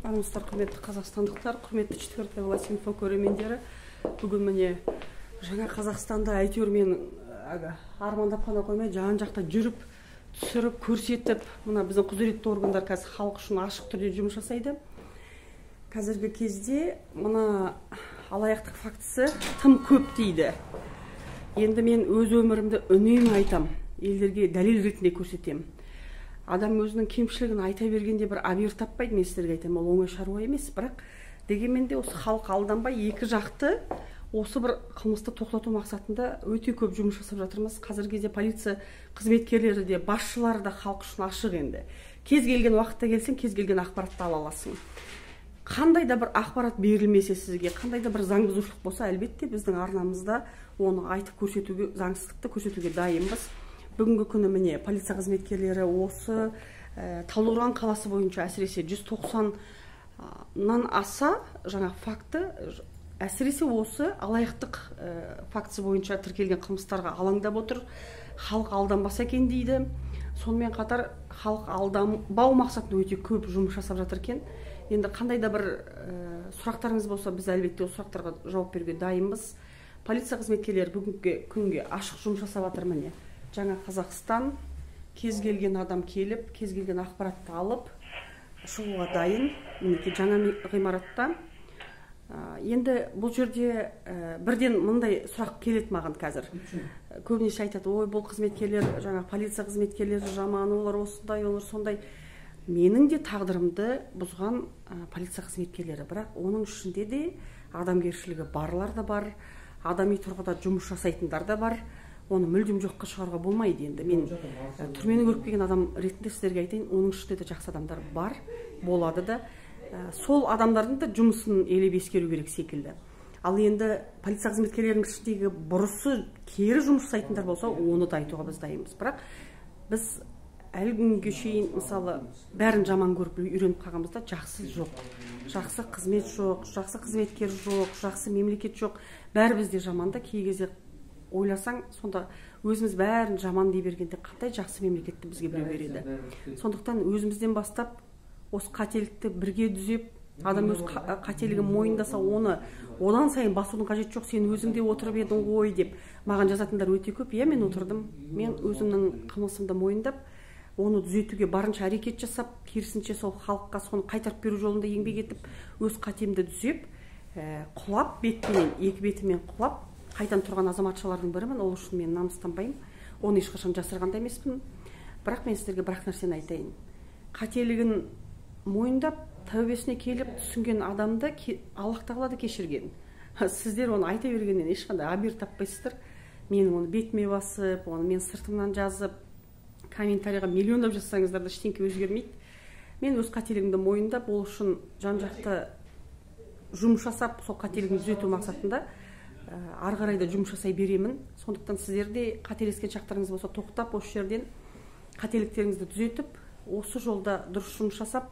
Армысыздар, құрметті қазақстандықтар, құрметті 4 власть инфо көрермендері. Бүгін міне жаңа Қазақстанда әйтеуір мен армандап қана қоймай жан жақта жүріп, түсіріп, көрсетіп, мына біздің құзыретті органдар қазір халық үшін ашық түрде жұмыс жасайды. Қазіргі кезде мына алаяқтық фактісі тым көп дейді. Енді мен өз өмірімді үнемі айтам, елдерге дәлел ретінде көрсетем. Адам өзінің кемшілігін айта бергенде бір абер таппайды, мен сіздерге айтам, ол оңай шаруа емес. Бірақ дегенмен де осы халық алданбай, екі жақты осы бір қылмысты тоқтату мақсатында өте көп жұмыс жасап жатырмыз. Қазіргі кезде полиция қызметкерлері де, басшылары да халық үшін ашық енді. Кез келген уақытта келсең, кез келген ақпаратты ала аласың. Қандай да бір ақпарат берілмесе сізге, қандай да бір заң бұзушылық болса, әлбетте біздің арнамызда оны айтып көрсетуге, заңсыздықты көрсетуге дайынбыз. Бүгінгі күні міне полиция қызметкерлері осы Талдықорған қаласы бойынша әсіресе 190-нан аса жаңа факті, әсіресе осы алаяқтық фактісі бойынша тіркелген қылмыстарға алаңдап отыр. Халық алданбаса екен дейді. Сонымен қатар халық алданбау мақсатында өте көп жұмыс жасап жатыр екен. Енді қандай да бір сұрақтарыңыз болса, біз әлбетте осы сұрақтарға жауап беруге дайынбыз. Полиция қызметкерлері бүгінгі күнге ашық жұмыс жасап жатыр міне. Жаңа Қазақстан, кез келген адам келіп, кез келген ақпаратты алып, шығуға дайын. Мінекей жаңа ғимаратта. Енді бұл жерде бірден мындай сұрақ келеді маған қазір. Көбінесе айтады, ой, бұл қызметкерлер, жаңа полиция қызметкерлері жаман, олар осындай, олар сондай. Менің де тағдырымды бұзған полиция қызметкерлері, бірақ оның ішінде де адамгершілігі барлар да бар, адами тұрғыда жұмыс жасайтындар да бар. Оны мүлдем жоққа шығаруға болмайды енді. Мен түрмені көріп келген адам ретінде сіздерге айтайын, оның ішінде де жақсы адамдар бар, болады да. Сол адамдардың да жұмысын елеп ескеру керек секілді. Ал енді полиция қызметкерлерінің ішіндегі бұрысы кері жұмыс жасайтындар болса, оны да айтуға біз дайынбыз. Бірақ біз әлі күнге шейін мысалы бәрін жаман көріп үйреніп қалғанымызда жақсы жоқ. Жақсы қызмет жоқ, жақсы қызметкер жоқ, жақсы мемлекет жоқ. Бәрі бізде жаман да, кей кезде ойласаң, сонда өзіміз бәрін жаман дей бергенде қандай жақсы мемлекетті бізге біреу береді. Сондықтан өзімізден бастап осы қателікті бірге түзеп, адам өз қателігін мойындаса, оны одан сайын басудың қажеті жоқ. Сен өзіңде отырып едің ғой деп маған жазатындар өте көп. Иә, мен отырдым. Мен өзімнің қылмысымды мойындап, оны түзетуге барынша әрекет жасап, керісінше сол халыққа соны қайтарып беру жолында еңбек етіп, өз қатемді түзеп, құлап бетпенен, екі бетімен құлап қайтан тұрған азаматшалардың бірімін. Ол үшін мен намыстанбаймын. Оны ешқашан жасырған да емеспін. Бірақ мен сіздерге бір нәрсені айтайын. Қателігін мойындап, тәубесіне келіп түсінген адамды Аллах тағала да кешірген. Сіздер оны айта бергеннен ешқандай абер таппайсыздар. Мен оны бетіме басып, оны мен сыртымнан жазып, комментарийға миллиондап жазсаңыздар да ештеңе өзгермейді. Мен өз қателігімді мойындап, ол үшін жан-жақты жұмыс жасап, сол қателігімді түзету мақсатында ары қарай да жұмыс жасай беремін. Сондықтан сіздер де қателескен шақтарыңыз болса тоқтап, осы жерден қателіктеріңізді түзетіп, осы жолда дұрыс жұмыс жасап,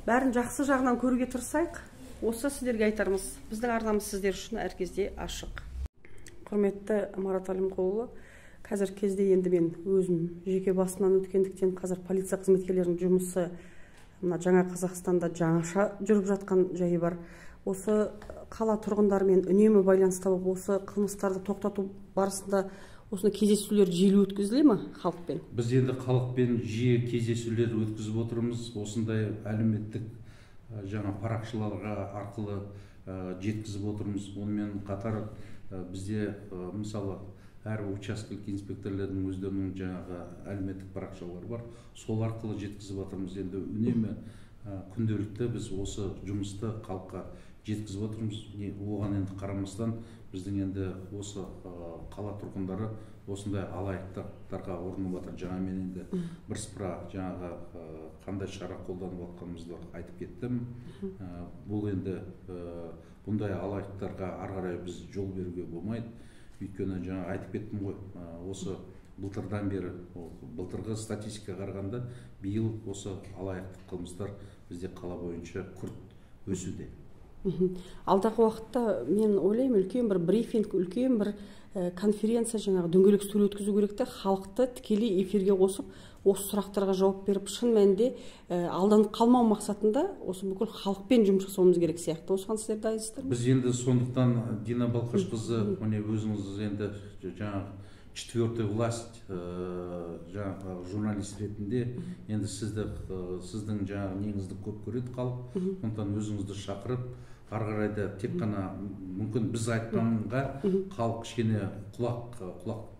бәрін жақсы жағынан көруге тырысайық. Осы сіздерге айтарымыз. Біздің арнамыз сіздер үшін әр кезде ашық. Құрметті Марат Әлімқұлұлы, қазір кезде енді мен өзім жеке басымнан өткендіктен қазір полиция қызметкерлерінің жұмысы мына жаңа Қазақстанда жаңаша жүріп жатқан жайы бар. Осы қала тұрғындарымен үнемі байланыста болып, осы қылмыстарды тоқтату барысында осындай кездесулер жиі өткізіле ме халықпен? Біз енді халықпен жиі кездесулер өткізіп отырмыз. Осындай әлеуметтік жаңа парақшаларға арқылы жеткізіп отырмыз. Онымен қатар бізде мысалы әр учаскелік инспекторлардың өздерінің жаңағы әлеуметтік парақшалары бар. Сол арқылы жеткізіп отырмыз. Енді үнемі күнделікті біз осы жұмысты халыққа жеткізіп отырмыз. Оған енді қарамастан біздің енді осы қала тұрғындары осындай алаяқтықтарға ұрынып жатыр. Жаңа мен енді бірсыпыра жаңағы қандай шара қолданып жатқанымызды айтып кеттім. Бұл енді бұндай алаяқтықтарға ары қарай біз жол беруге болмайды. Өйткені жаңа айтып кеттім ғой, осы былтырдан бері, былтырғы статистикаға қарағанда биыл осы алаяқтық қылмыстар бізде қала бойынша күрт өсуде. Алдағы уақытта мен ойлаймын, үлкен бір брифинг, үлкен бір конференция, жаңағы дөңгелек үстел өткізу керек те, халықты тікелей эфирге қосып, осы сұрақтарға жауап беріп шын мәнінде алданып қалмау мақсатында осы бүкіл халықпен жұмыс жасауымыз керек сияқты. Осыған сіздер дайынсыздар ма? Біз енді сондықтан Дина Балқашқызы, міне өзіңіз енді жаңағы четвертая власть жаңағы журналист ретінде енді сіздің жаңағы неңізді көп көреді халық, сондықтан өзіңізді шақырып ары қарай да тек қана мүмкін біз айтқанға халық кішкене құлақ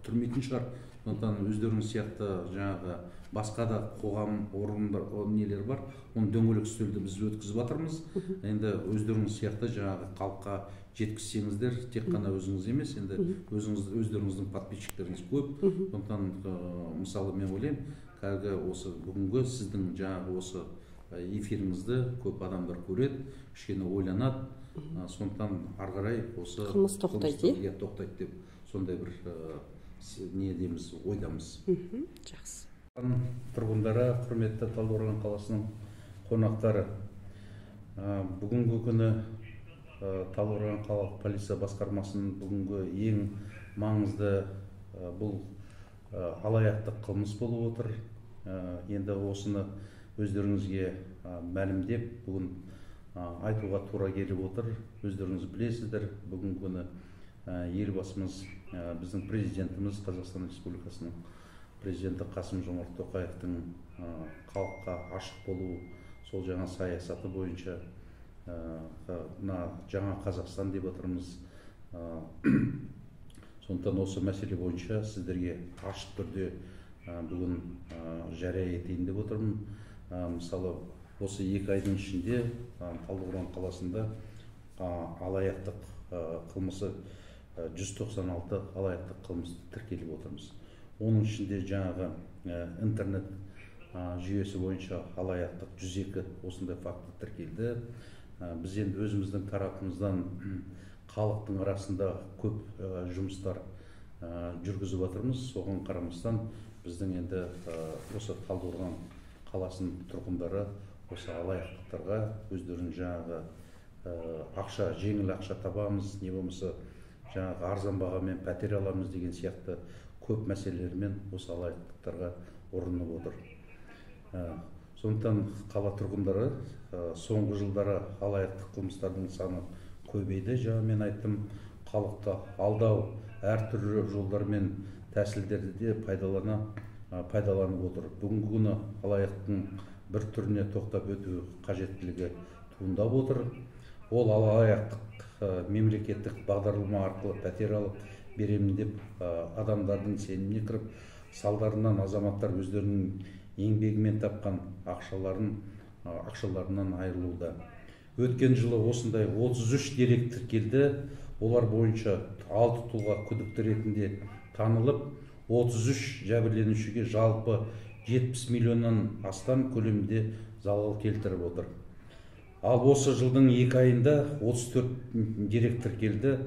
түрмейтін шығар. Сондықтан өздеріңіз сияқты жаңағы басқа да қоғам орындар нелер бар, оны дөңгелек үстелді біз өткізіп жатырмыз. Енді өздеріңіз сияқты жаңағы халыққа жеткізсеңіздер, тек қана өзіңіз емес, енді өздеріңіздің подписчиктеріңіз көп. Сондықтан мысалы мен ойлаймын, қазіргі осы бүгінгі сіздің жаңағы осы эфиріңізді көп адамдар көреді, кішкене ойланады. Сондықтан ары қарай осы қылмыс тоқтайды деп сондай бір не дейміз, ойдамыз. Жақсы. Тұрғындары, құрметті Талдықорған қаласының қонақтары, бүгінгі күні Талдықорған қалалық полиция басқармасының бүгінгі ең маңызды бұл алаяқтық қылмыс болып отыр. Енді осыны өздеріңізге мәлімдеп бүгін айтуға тура келіп отыр. Өздеріңіз білесіздер, бүгінгі күні елбасымыз, біздің президентіміз, Қазақстан Республикасының президенті Қасым-Жомарт Тоқаевтың халыққа ашық болу, сол жаңа саясаты бойынша жаңа Қазақстан деп отырмыз. Сондықтан осы мәселе бойынша сіздерге ашық түрде бүгін жария етейін деп отырмын. Мысалы, осы 2 айдың ішінде Талдықорған қаласында алаяқтық қылмысы 196 алаяқтық қылмысты тіркеліп отырмыз. Оның ішінде жаңағы интернет жүйесі бойынша алаяқтық 102 осындай факті тіркелді. Біз енді өзіміздің тарапымыздан халықтың арасында көп жұмыстар жүргізіп жатырмыз. Соған қарамастан біздің енді осы Талдықорған қаласының тұрғындары осы алаяқтықтарға өздерінің жаңағы жеңіл ақша табамыз, не болмаса жаңағы арзан бағамен пәтер аламыз деген сияқты көп мәселелермен осы алаяқтықтарға ұрынып отыр. Сондықтан қала тұрғындары соңғы жылдары алаяқтық қылмыстардың саны көбейді. Жаңа мен айттым, халықты алдау әртүрлі жолдармен тәсілдерді де пайдаланып отыр. Бүгінгі күні алаяқтың бір түріне тоқтап өту қажеттілігі туындап отыр. Ол алаяқтық мемлекеттік бағдарлама арқылы пәтер алып беремін деп адамдардың сеніміне кіріп, салдарынан азаматтар өздерінің еңбегімен тапқан ақшаларынан айырылуда. Өткен жылы осындай 33 дерек тіркелді. Олар бойынша 6 тұлға күдікті ретінде танылып, 33 жәбірленушіге жалпы 70 миллионнан астам көлемде залал келтіріп отыр. Ал осы жылдың 2 айында 34 дерек тіркелді.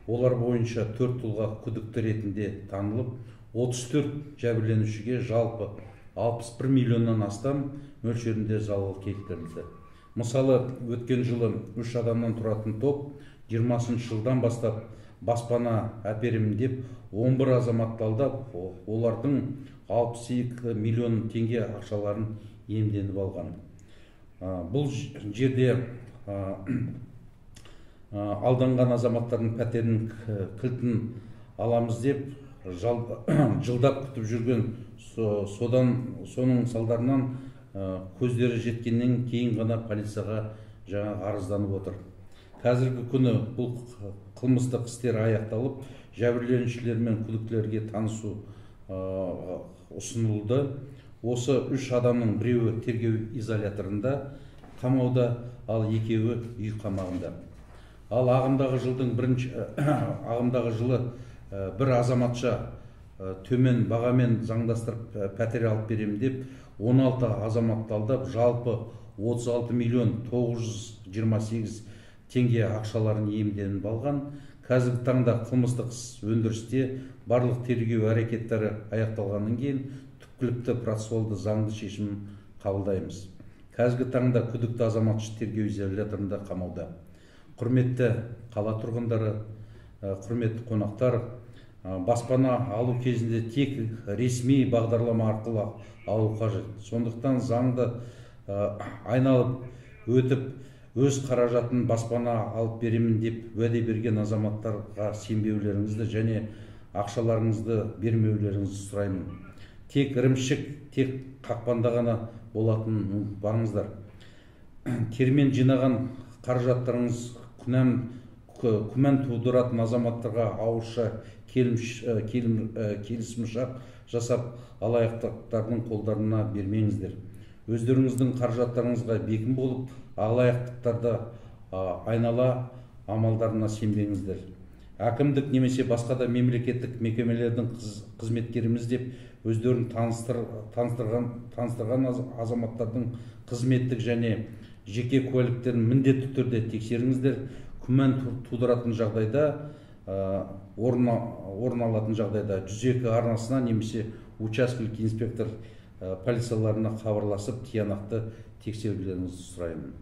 Олар бойынша 4 тұлға күдікті ретінде танылып, 34 жәбірленушіге жалпы 61 миллионнан астам мөлшерінде залал келтірілді. Мысалы, өткен жылы 3 адамнан тұратын топ 20 жылдан бастап баспана әперемін деп 11 азаматты алдап, олардың 62 миллион теңге ақшаларын иемденіп алған. Бұл жерде алданған азаматтардың пәтерінің кілтін аламыз деп жылдап күтіп жүрген, соның салдарынан көздері жеткеннен кейін ғана полицияға жаңа арызданып отыр. Қазіргі күні бұл қылмыстық істер аяқталып, жәбірленушілер мен күдіктілерге танысу ұсынылды. Осы 3 адамның біреуі тергеу изоляторында қамауда, ал екеуі үй қамағында. Ал ағымдағы жылы бір азаматша төмен бағамен заңдастырып пәтер алып беремін деп 16 азаматты алдап, жалпы 36 миллион 928 теңге ақшаларын иемденіп алған. Қазіргі таңда қылмыстық өндірісте барлық тергеу әрекеттері аяқталғаннан кейін түпкілікті процессуалды заңды шешім қабылдаймыз. Қазіргі таңда күдікті азаматшы тергеу изоляторында қамауда. Құрметті қала тұрғындары, құрметті қонақтар, баспана алу кезінде тек ресми бағдарлама арқылы алу қажет. Сондықтан заңды айналып өтіп, өз қаражатын баспана алып беремін деп уәде берген азаматтарға сенбеулеріңізді және ақшаларыңызды бермеулеріңізді сұраймын. Тек ірімшік, тек қақпанда ғана болатын ұмытпаңыздар. Термен жинаған қаражаттарыңыз күмән тудыратын азаматтарға ауызша келісімшарт жасап, алаяқтықтардың қолдарына бермеңіздер. Өздеріңіздің қаражаттарыңызға бекім болып, алаяқтықтарды айнала амалдарына сенбеңіздер. Әкімдік немесе басқа да мемлекеттік мекемелердің қызметкеріміз деп өздерін таныстырған азаматтардың қызметтік және жеке куәліктерін міндетті түрде тексеріңіздер. Күмән тудыратын жағдайда, орын алатын жағдайда 102 арнасына немесе учаскелік инспектор полицияларына хабарласып, тиянақты тексерулеріңізді сұраймын.